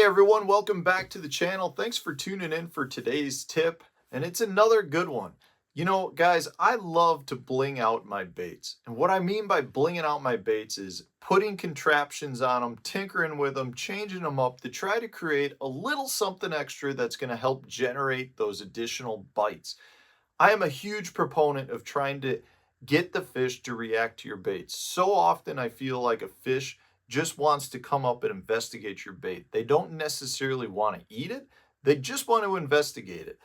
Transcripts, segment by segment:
everyone, welcome back to the channel. Thanks for tuning in for today's tip, and it's another good one. You know, guys, I love to bling out my baits. And what I mean by blinging out my baits is putting contraptions on them, tinkering with them, changing them up to try to create a little something extra that's going to help generate those additional bites. I am a huge proponent of trying to get the fish to react to your baits. So often I feel like a fish just wants to come up and investigate your bait. They don't necessarily want to eat it. They just want to investigate it.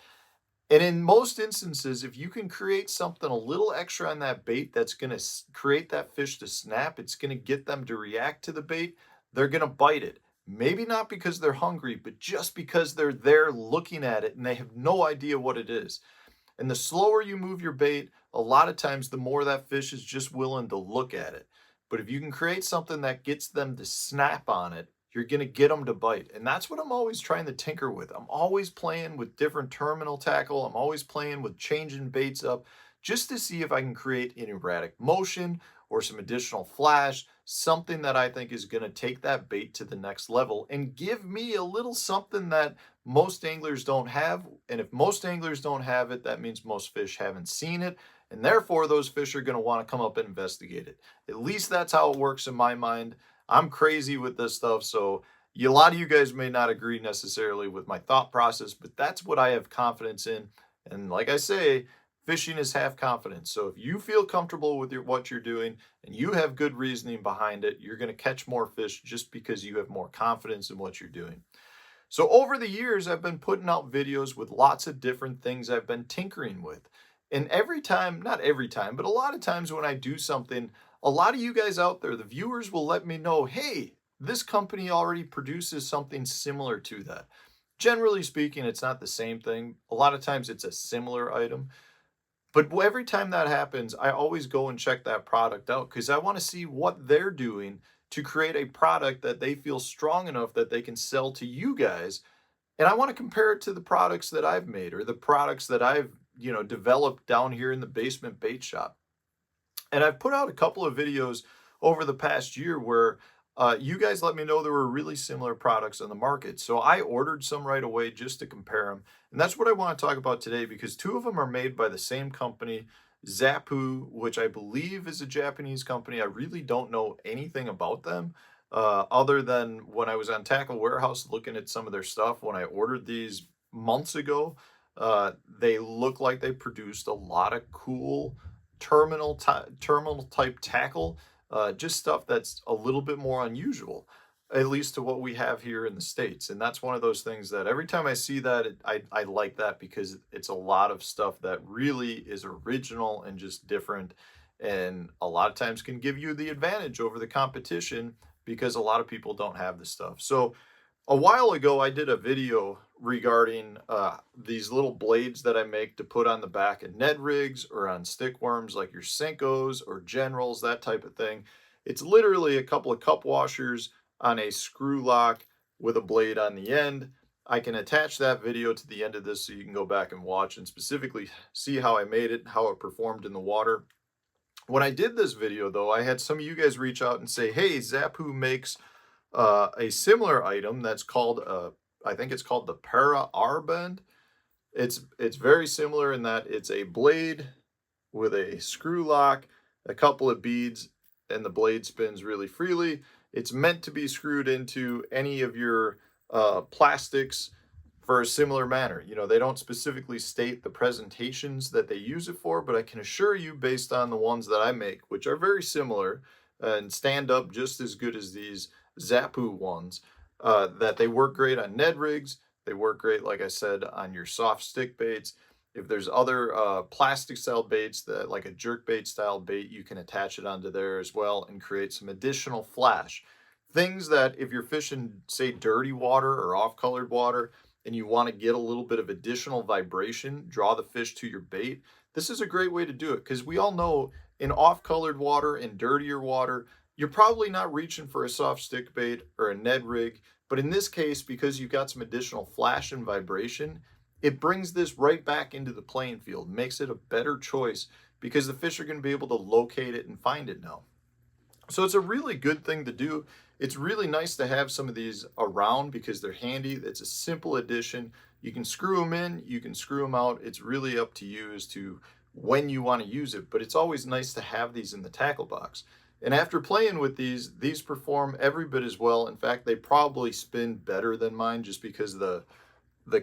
And in most instances, if you can create something a little extra on that bait that's going to create that fish to snap, it's going to get them to react to the bait. They're going to bite it. Maybe not because they're hungry, but just because they're there looking at it and they have no idea what it is. And the slower you move your bait, a lot of times the more that fish is just willing to look at it. But if you can create something that gets them to snap on it, you're going to get them to bite. And that's what I'm always trying to tinker with. I'm always playing with different terminal tackle. I'm always playing with changing baits up just to see if I can create an erratic motion or some additional flash, something that I think is going to take that bait to the next level and give me a little something that most anglers don't have. And if most anglers don't have it, that means most fish haven't seen it. And therefore, those fish are going to want to come up and investigate it. At least that's how it works in my mind. I'm crazy with this stuff, so a lot of you guys may not agree necessarily with my thought process, but that's what I have confidence in. And like I say, fishing is half confidence. So if you feel comfortable with what you're doing and you have good reasoning behind it, you're going to catch more fish just because you have more confidence in what you're doing. So over the years, I've been putting out videos with lots of different things I've been tinkering with. And every time, not every time, but a lot of times when I do something, a lot of you guys out there, the viewers will let me know, hey, this company already produces something similar to that. Generally speaking, it's not the same thing. A lot of times it's a similar item. But every time that happens, I always go and check that product out because I want to see what they're doing to create a product that they feel strong enough that they can sell to you guys. And I want to compare it to the products that I've made or the products that I've developed down here in the basement bait shop. And I've put out a couple of videos over the past year where you guys let me know there were really similar products on the market. So I ordered some right away just to compare them. And that's what I want to talk about today because two of them are made by the same company, Zappu, which I believe is a Japanese company. I really don't know anything about them other than when I was on Tackle Warehouse looking at some of their stuff when I ordered these months ago. They look like they produced a lot of cool terminal type tackle, just stuff that's a little bit more unusual, at least to what we have here in the States. And that's one of those things that every time I see that, I like that because it's a lot of stuff that really is original and just different. And a lot of times can give you the advantage over the competition because a lot of people don't have this stuff. So a while ago, I did a video regarding these little blades that I make to put on the back of Ned rigs or on stick worms like your Senkos or Generals, that type of thing. It's literally a couple of cup washers on a screw lock with a blade on the end. I can attach that video to the end of this so you can go back and watch and specifically see how I made it, how it performed in the water. When I did this video, though, I had some of you guys reach out and say, hey, Zappu makes a similar item that's called I think it's called the Para R bend. It's very similar in that it's a blade with a screw lock, a couple of beads, and the blade spins really freely. It's meant to be screwed into any of your plastics for a similar manner. You know, they don't specifically state the presentations that they use it for, but I can assure you based on the ones that I make, which are very similar and stand up just as good as these Zappu ones, that they work great on Ned rigs. They work great, like I said, on your soft stick baits. If there's other plastic style baits that like a jerk bait style bait, you can attach it onto there as well and create some additional flash. Things that if you're fishing, say, dirty water or off-colored water, and you want to get a little bit of additional vibration, draw the fish to your bait, this is a great way to do it because we all know in off-colored water and dirtier water, you're probably not reaching for a soft stick bait or a Ned rig, but in this case, because you've got some additional flash and vibration, it brings this right back into the playing field, makes it a better choice because the fish are going to be able to locate it and find it now. So it's a really good thing to do. it's really nice to have some of these around because they're handy. It's a simple addition. You can screw them in, you can screw them out. It's really up to you as to when you want to use it, but it's always nice to have these in the tackle box. And after playing with these perform every bit as well. In fact, they probably spin better than mine just because the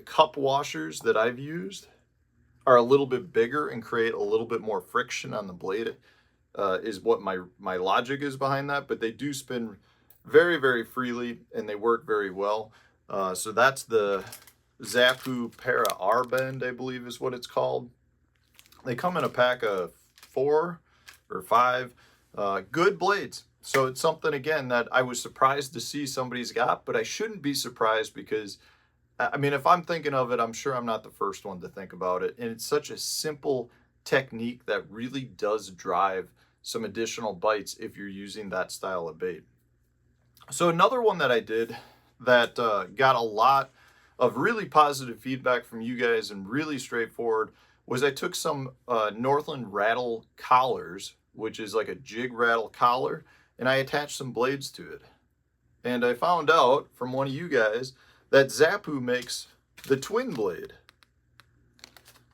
cup washers that I've used are a little bit bigger and create a little bit more friction on the blade, is what my logic is behind that. But they do spin very, very freely and they work very well. So that's the Zappu Para R Bend, I believe is what it's called. They come in a pack of 4 or 5 good blades. So it's something, again, that I was surprised to see somebody's got, but I shouldn't be surprised because, I mean, if I'm thinking of it, I'm sure I'm not the first one to think about it. And it's such a simple technique that really does drive some additional bites if you're using that style of bait. So another one that I did that got a lot of really positive feedback from you guys and really straightforward was I took some Northland rattle collars, which is like a jig rattle collar, and I attached some blades to it. And I found out from one of you guys that Zappu makes the twin blade.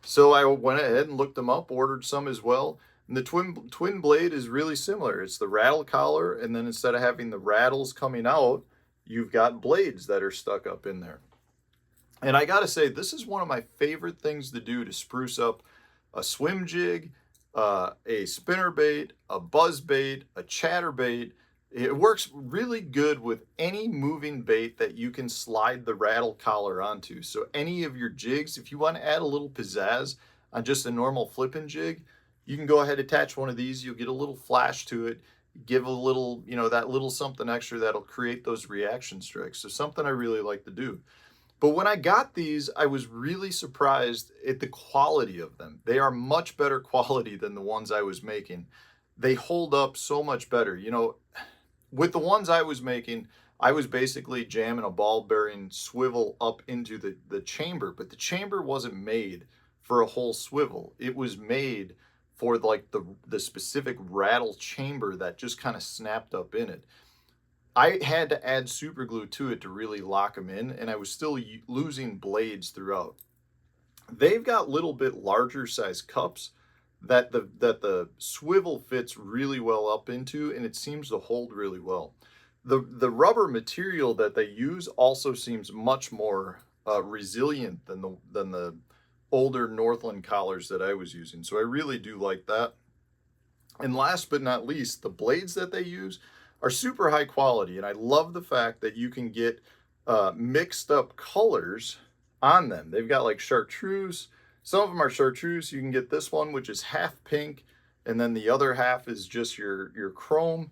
So I went ahead and looked them up, ordered some as well. And the twin blade is really similar. It's the rattle collar, and then instead of having the rattles coming out, you've got blades that are stuck up in there. And I gotta say, this is one of my favorite things to do to spruce up a swim jig, a spinner bait, a buzz bait, a chatter bait. It works really good with any moving bait that you can slide the rattle collar onto. So any of your jigs, if you want to add a little pizzazz on just a normal flipping jig, you can go ahead and attach one of these. You'll get a little flash to it, give a little, you know, that little something extra that'll create those reaction strikes. So something I really like to do. But when I got these, I was really surprised at the quality of them. They are much better quality than the ones I was making. They hold up so much better. You know, with the ones I was making, I was basically jamming a ball bearing swivel up into the chamber, but the chamber wasn't made for a whole swivel. It was made for like the specific rattle chamber that just kind of snapped up in it. I had to add super glue to it to really lock them in, and I was still losing blades throughout. They've got little bit larger size cups that the swivel fits really well up into, and it seems to hold really well. The rubber material that they use also seems much more resilient than the older Northland collars that I was using. So I really do like that. And last but not least, the blades that they use are super high quality, and I love the fact that you can get mixed up colors on them. They've got like chartreuse. Some of them are chartreuse. You can get this one, which is half pink, and then the other half is just your chrome.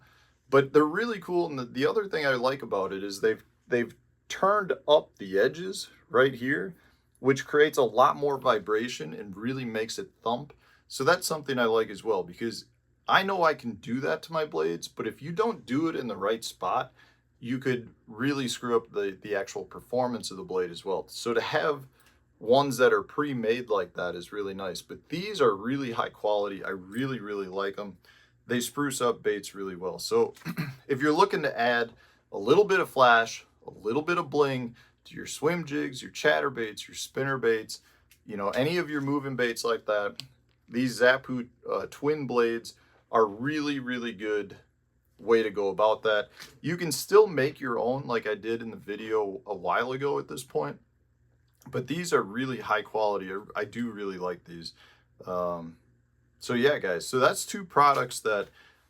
But they're really cool, and the other thing I like about it is they've turned up the edges right here, which creates a lot more vibration and really makes it thump. So that's something I like as well, because I know I can do that to my blades, but if you don't do it in the right spot, you could really screw up the actual performance of the blade as well. So to have ones that are pre-made like that is really nice, but these are really high quality. I really, really like them. They spruce up baits really well. So if you're looking to add a little bit of flash, a little bit of bling to your swim jigs, your chatter baits, your spinner baits, you know, any of your moving baits like that, these Zappu twin blades are really, really good way to go about that. You can still make your own like I did in the video a while ago at this point, but these are really high quality. I do really like these. So yeah, guys, so that's 2 products that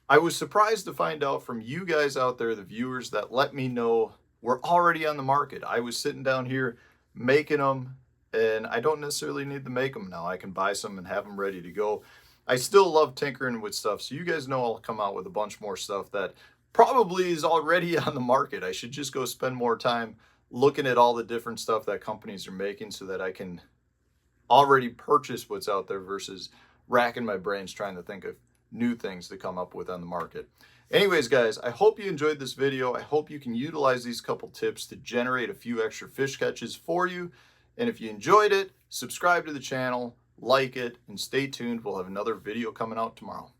I was surprised to find out from you guys out there, the viewers, that let me know were already on the market. I was sitting down here making them, and I don't necessarily need to make them now. I can buy some and have them ready to go. I still love tinkering with stuff, so you guys know I'll come out with a bunch more stuff that probably is already on the market. I should just go spend more time looking at all the different stuff that companies are making so that I can already purchase what's out there versus racking my brains trying to think of new things to come up with on the market. Anyways, guys, I hope you enjoyed this video. I hope you can utilize these couple tips to generate a few extra fish catches for you. And if you enjoyed it, subscribe to the channel, like it, and stay tuned. We'll have another video coming out tomorrow.